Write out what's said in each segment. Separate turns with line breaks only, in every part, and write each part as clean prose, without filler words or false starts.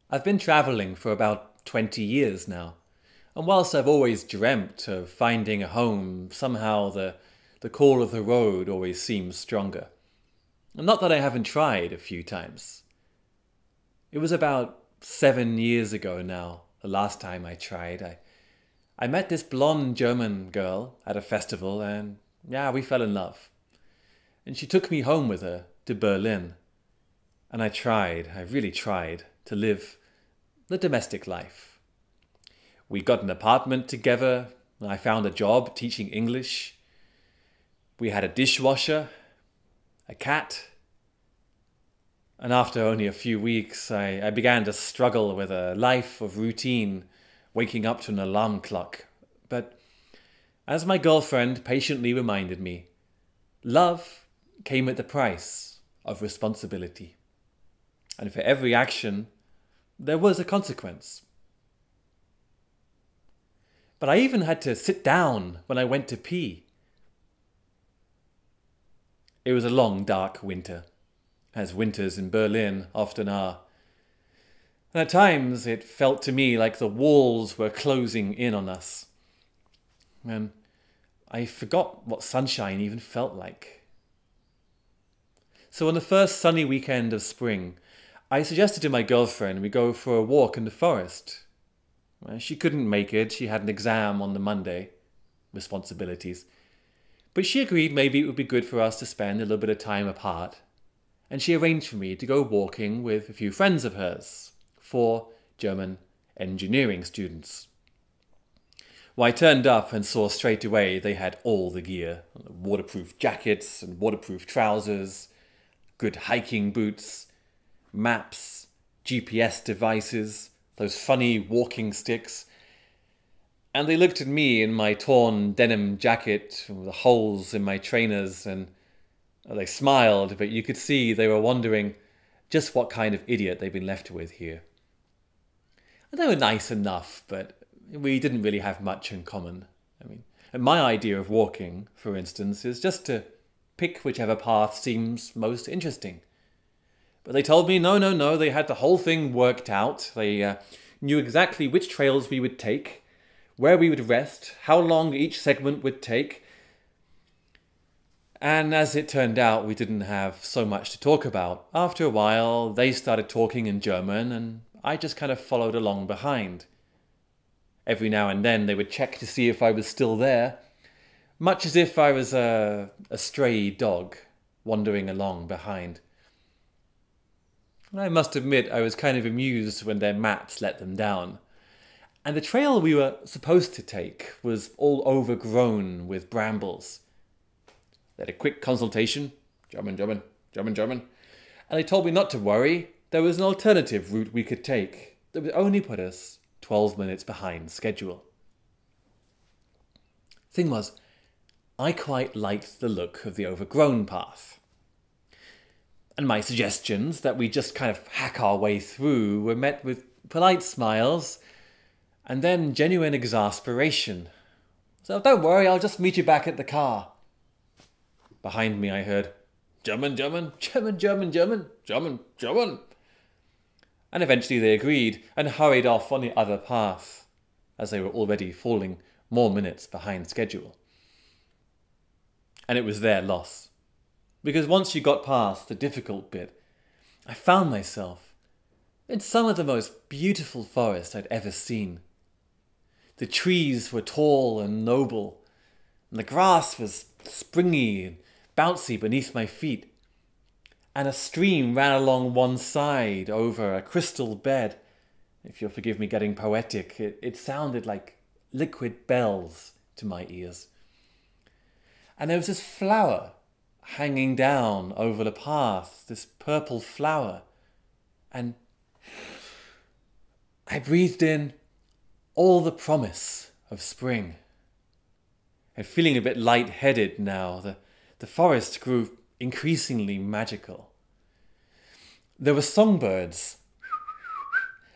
I've been travelling for about 20 years now, and whilst I've always dreamt of finding a home, somehow the call of the road always seems stronger. And not that I haven't tried a few times. It was about 7 years ago now, the last time I tried. I met this blonde German girl at a festival, and yeah, we fell in love. And she took me home with her to Berlin. And I really tried to live the domestic life. We got an apartment together, and I found a job teaching English. We had a dishwasher, a cat, and after only a few weeks, I began to struggle with a life of routine, waking up to an alarm clock. But as my girlfriend patiently reminded me, love came at the price of responsibility. And for every action, there was a consequence. But I even had to sit down when I went to pee. It was a long, dark winter, as winters in Berlin often are. And at times it felt to me like the walls were closing in on us. And I forgot what sunshine even felt like. So on the first sunny weekend of spring, I suggested to my girlfriend we go for a walk in the forest. Well, she couldn't make it. She had an exam on the Monday. Responsibilities. But she agreed maybe it would be good for us to spend a little bit of time apart. And she arranged for me to go walking with a few friends of hers, 4 German engineering students. Well, I turned up and saw straight away they had all the gear. Waterproof jackets and waterproof trousers, good hiking boots, maps, GPS devices, those funny walking sticks. And they looked at me in my torn denim jacket with the holes in my trainers, and they smiled, but you could see they were wondering just what kind of idiot they'd been left with here. And they were nice enough, but we didn't really have much in common. And my idea of walking, for instance, is just to pick whichever path seems most interesting. But they told me, no, they had the whole thing worked out. They knew exactly which trails we would take, where we would rest, how long each segment would take. And as it turned out, we didn't have so much to talk about. After a while, they started talking in German, and I just kind of followed along behind. Every now and then, they would check to see if I was still there, much as if I was a stray dog wandering along behind. I must admit I was kind of amused when their maps let them down. And the trail we were supposed to take was all overgrown with brambles. They had a quick consultation, German, and they told me not to worry, there was an alternative route we could take that would only put us 12 minutes behind schedule. Thing was, I quite liked the look of the overgrown path. And my suggestions that we just kind of hack our way through were met with polite smiles and then genuine exasperation. So don't worry, I'll just meet you back at the car. Behind me I heard, German. And eventually they agreed and hurried off on the other path, as they were already falling more minutes behind schedule. And it was their loss. Because once you got past the difficult bit, I found myself in some of the most beautiful forest I'd ever seen. The trees were tall and noble, and the grass was springy and bouncy beneath my feet. And a stream ran along one side over a crystal bed. If you'll forgive me getting poetic, it sounded like liquid bells to my ears. And there was this flower hanging down over the path, this purple flower. And I breathed in all the promise of spring. And feeling a bit lightheaded now, the forest grew increasingly magical. There were songbirds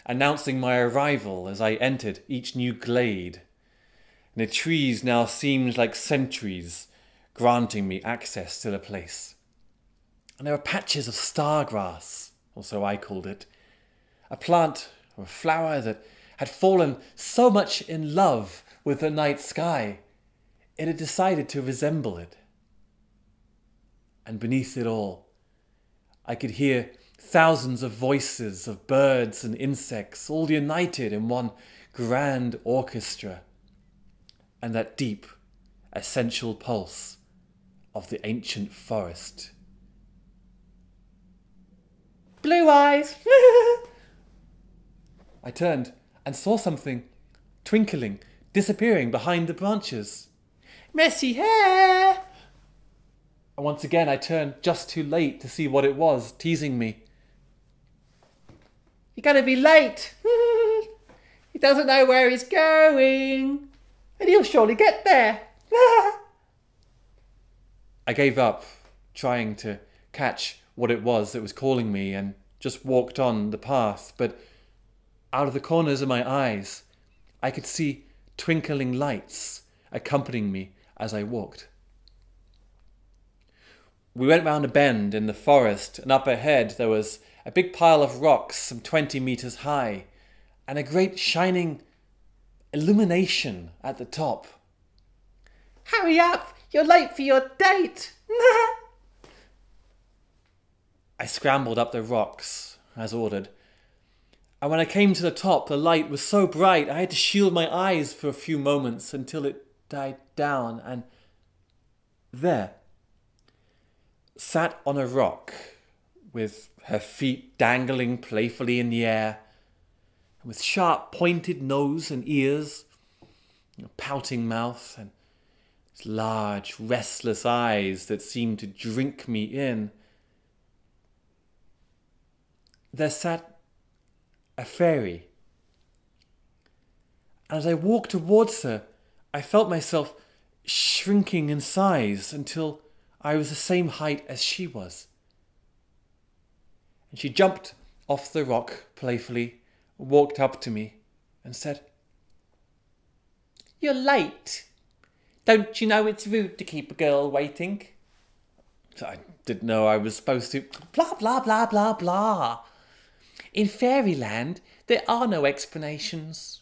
announcing my arrival as I entered each new glade. And the trees now seemed like sentries granting me access to the place. And there were patches of stargrass, or so I called it, a plant or a flower that had fallen so much in love with the night sky, it had decided to resemble it. And beneath it all, I could hear thousands of voices of birds and insects all united in one grand orchestra, and that deep, essential pulse of the ancient forest. Blue eyes! I turned and saw something twinkling, disappearing behind the branches. Messy hair! And once again I turned just too late to see what it was, teasing me. You're going to be late! He doesn't know where he's going! And he'll surely get there! I gave up trying to catch what it was that was calling me and just walked on the path, but out of the corners of my eyes I could see twinkling lights accompanying me as I walked. We went round a bend in the forest, and up ahead there was a big pile of rocks some 20 meters high and a great shining illumination at the top. Hurry up! You're late for your date! I scrambled up the rocks, as ordered, and when I came to the top, the light was so bright I had to shield my eyes for a few moments until it died down, and there, sat on a rock, with her feet dangling playfully in the air, and with sharp pointed nose and ears, a pouting mouth, and large restless eyes that seemed to drink me in, there sat a fairy. As I walked towards her, I felt myself shrinking in size until I was the same height as she was. And she jumped off the rock playfully, walked up to me and said, "You're late. Don't you know it's rude to keep a girl waiting?" So I didn't know I was supposed to blah, blah, blah, blah, blah. In Fairyland, there are no explanations.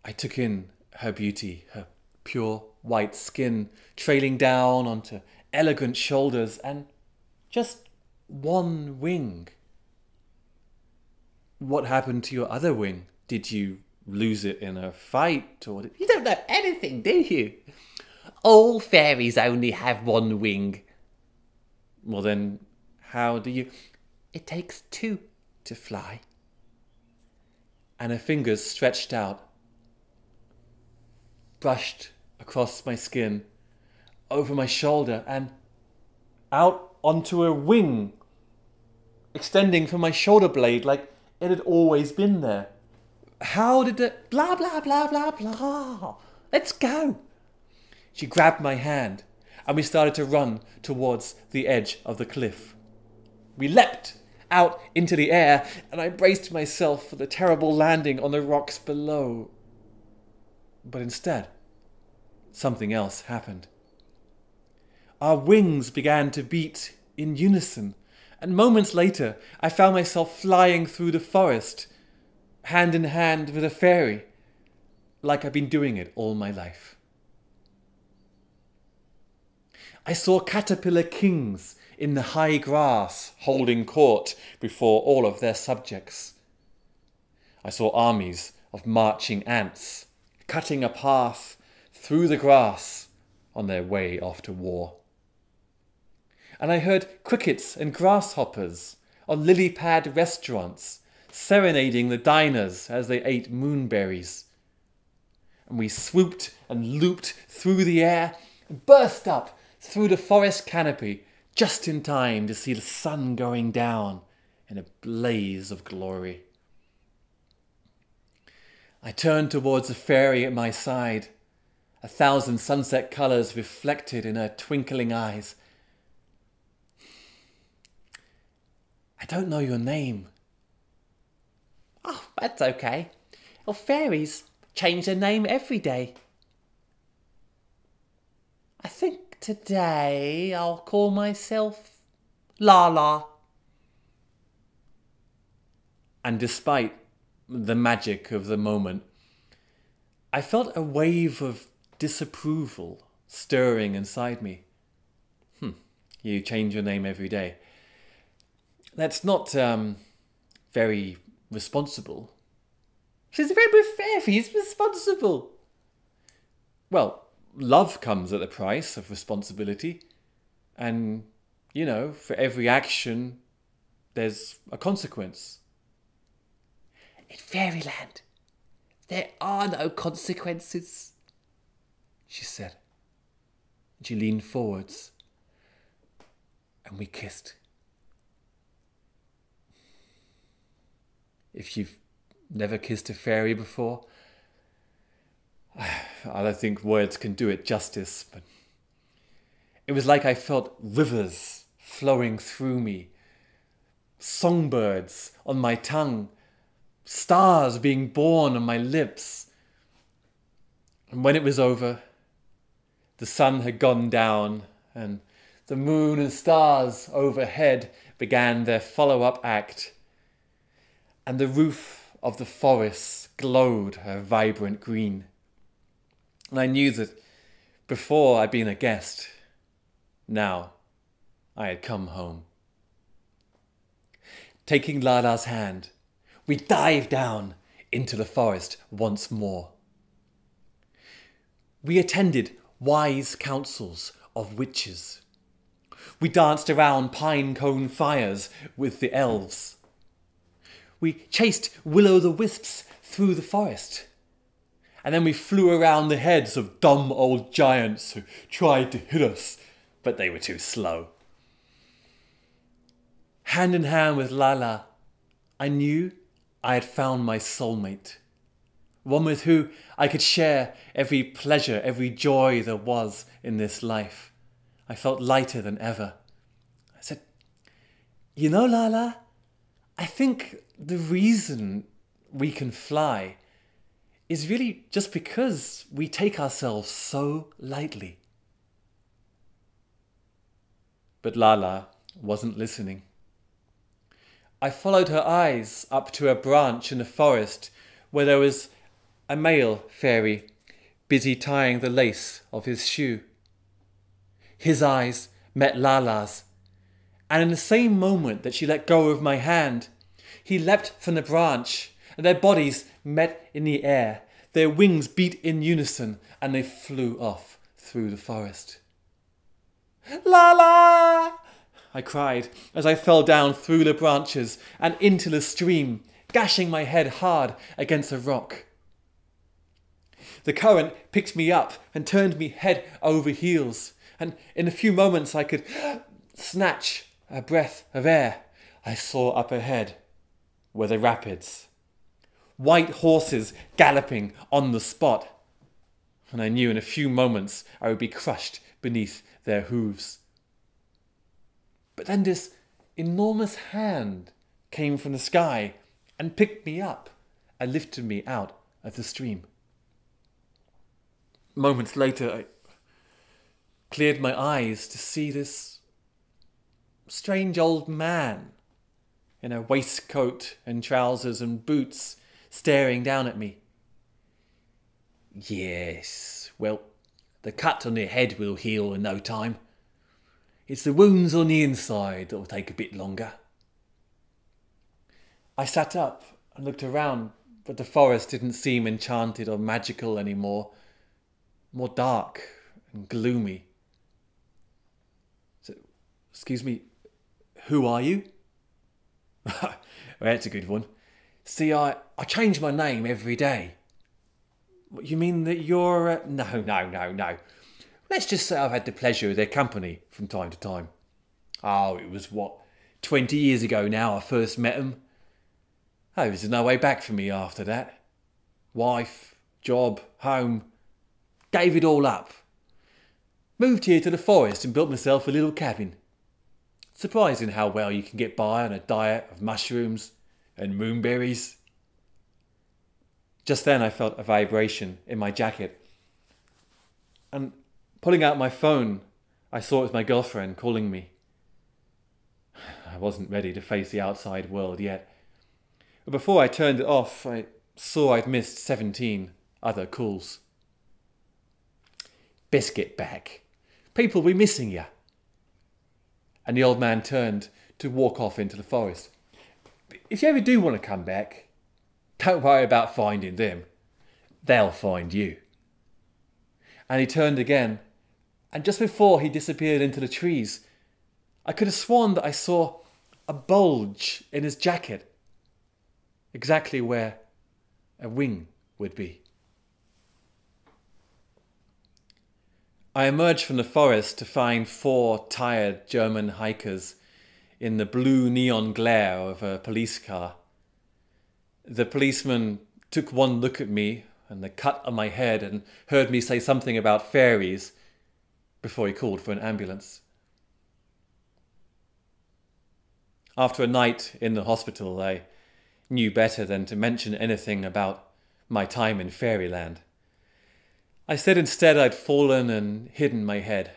I took in her beauty, her pure white skin trailing down onto elegant shoulders and just one wing. What happened to your other wing? Did you lose it in a fight, or you don't know anything, do you? All fairies only have one wing. Well then, how do you... It takes two to fly. And her fingers stretched out, brushed across my skin, over my shoulder, and out onto a wing, extending from my shoulder blade like it had always been there. How did it... Blah, blah, blah, blah, blah. Let's go. She grabbed my hand and we started to run towards the edge of the cliff. We leapt out into the air and I braced myself for the terrible landing on the rocks below. But instead, something else happened. Our wings began to beat in unison, and moments later I found myself flying through the forest, hand in hand with a fairy, like I've been doing it all my life. I saw caterpillar kings in the high grass holding court before all of their subjects. I saw armies of marching ants cutting a path through the grass on their way off to war. And I heard crickets and grasshoppers on lily pad restaurants serenading the diners as they ate moonberries. And we swooped and looped through the air and burst up through the forest canopy just in time to see the sun going down in a blaze of glory. I turned towards the fairy at my side, 1,000 sunset colours reflected in her twinkling eyes. I don't know your name. Oh, that's okay. Well, fairies change their name every day. I think today I'll call myself Lala. And despite the magic of the moment, I felt a wave of disapproval stirring inside me. You change your name every day. That's not very responsible. She's very fairies responsible. Well, love comes at the price of responsibility. And, you know, for every action, there's a consequence. In Fairyland, there are no consequences, she said. She leaned forwards, and we kissed. If you've never kissed a fairy before, I don't think words can do it justice, but it was like I felt rivers flowing through me, songbirds on my tongue, stars being born on my lips. And when it was over, the sun had gone down and the moon and stars overhead began their follow-up act, and the roof of the forest glowed a vibrant green. And I knew that before I'd been a guest, now I had come home. Taking Lala's hand, we dived down into the forest once more. We attended wise councils of witches. We danced around pine cone fires with the elves. We chased will-o'-the-wisps through the forest. And then we flew around the heads of dumb old giants who tried to hit us, but they were too slow. Hand in hand with Lala, I knew I had found my soulmate. One with who I could share every pleasure, every joy there was in this life. I felt lighter than ever. I said, you know, Lala, I think the reason we can fly is really just because we take ourselves so lightly. But Lala wasn't listening. I followed her eyes up to a branch in the forest where there was a male fairy busy tying the lace of his shoe. His eyes met Lala's, and in the same moment that she let go of my hand, he leapt from the branch, and their bodies met in the air. Their wings beat in unison, and they flew off through the forest. Lala! I cried as I fell down through the branches and into the stream, gashing my head hard against a rock. The current picked me up and turned me head over heels, and in a few moments I could snatch a breath of air. I saw up ahead were the rapids, white horses galloping on the spot, and I knew in a few moments I would be crushed beneath their hooves. But then this enormous hand came from the sky and picked me up and lifted me out of the stream. Moments later, I cleared my eyes to see this strange old man in a waistcoat and trousers and boots staring down at me. Yes, well, the cut on your head will heal in no time. It's the wounds on the inside that will take a bit longer. I sat up and looked around, but the forest didn't seem enchanted or magical anymore. More dark and gloomy. So, excuse me, who are you? Well, that's a good one. See, I change my name every day. What, you mean that you're... No. Let's just say I've had the pleasure of their company from time to time. Oh, it was, 20 years ago now I first met them. Oh, there's no way back for me after that. Wife, job, home. Gave it all up. Moved here to the forest and built myself a little cabin. Surprising how well you can get by on a diet of mushrooms and moonberries. Just then I felt a vibration in my jacket. And pulling out my phone, I saw it was my girlfriend calling me. I wasn't ready to face the outside world yet. But before I turned it off, I saw I'd missed 17 other calls. Biscuit bag. People, we're missing you. And the old man turned to walk off into the forest. If you ever do want to come back, don't worry about finding them. They'll find you. And he turned again, and just before he disappeared into the trees, I could have sworn that I saw a bulge in his jacket, exactly where a wing would be. I emerged from the forest to find 4 tired German hikers in the blue neon glare of a police car. The policeman took one look at me and the cut on my head and heard me say something about fairies before he called for an ambulance. After a night in the hospital, I knew better than to mention anything about my time in Fairyland. I said instead I'd fallen and hidden my head.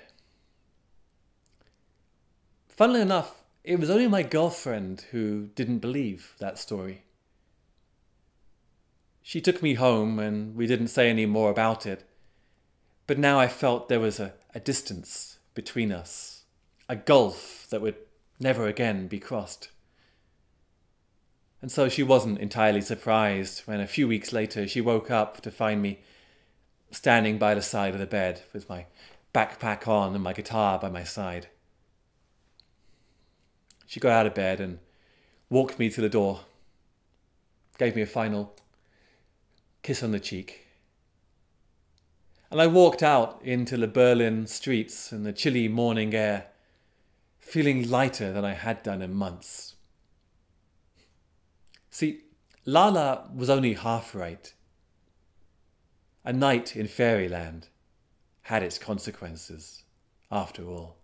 Funnily enough, it was only my girlfriend who didn't believe that story. She took me home and we didn't say any more about it, but now I felt there was a distance between us, a gulf that would never again be crossed. And so she wasn't entirely surprised when a few weeks later she woke up to find me standing by the side of the bed with my backpack on and my guitar by my side. She got out of bed and walked me to the door, gave me a final kiss on the cheek. And I walked out into the Berlin streets and the chilly morning air, feeling lighter than I had done in months. See, Lala was only half right. A night in Fairyland had its consequences, after all.